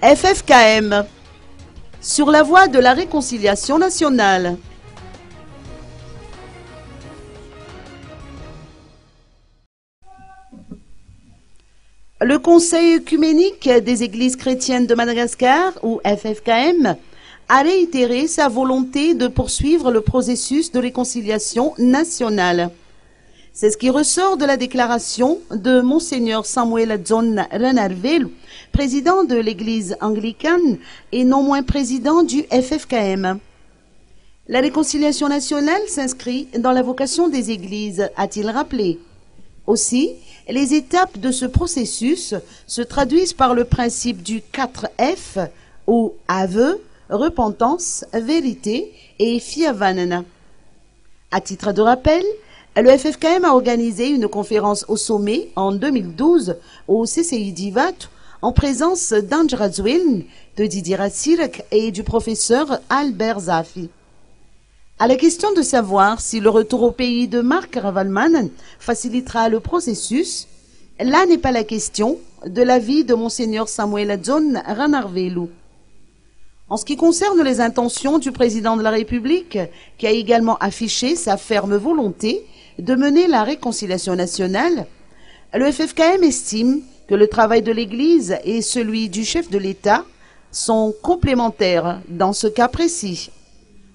FFKM, sur la voie de la réconciliation nationale. Le Conseil œcuménique des Églises chrétiennes de Madagascar, ou FFKM, a réitéré sa volonté de poursuivre le processus de réconciliation nationale. C'est ce qui ressort de la déclaration de Monseigneur Samuel John Renarvelu, président de l'Église anglicane et non moins président du FFKM. La réconciliation nationale s'inscrit dans la vocation des Églises, a-t-il rappelé. Aussi, les étapes de ce processus se traduisent par le principe du 4F, ou aveu, repentance, vérité et fiavanana. À titre de rappel, le FFKM a organisé une conférence au sommet en 2012 au CCI d'Ivat en présence d'Andra Zwiln, de Didier Ratsirek et du professeur Albert Zafi. À la question de savoir si le retour au pays de Mark Ravalman facilitera le processus, là n'est pas la question, de l'avis de Monseigneur Samuel John Renarvelu. En ce qui concerne les intentions du président de la République, qui a également affiché sa ferme volonté de mener la réconciliation nationale, le FFKM estime que le travail de l'Église et celui du chef de l'État sont complémentaires dans ce cas précis.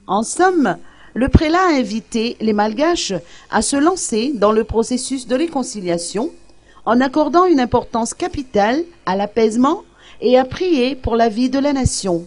En somme, le prélat a invité les Malgaches à se lancer dans le processus de réconciliation en accordant une importance capitale à l'apaisement et à prier pour la vie de la nation.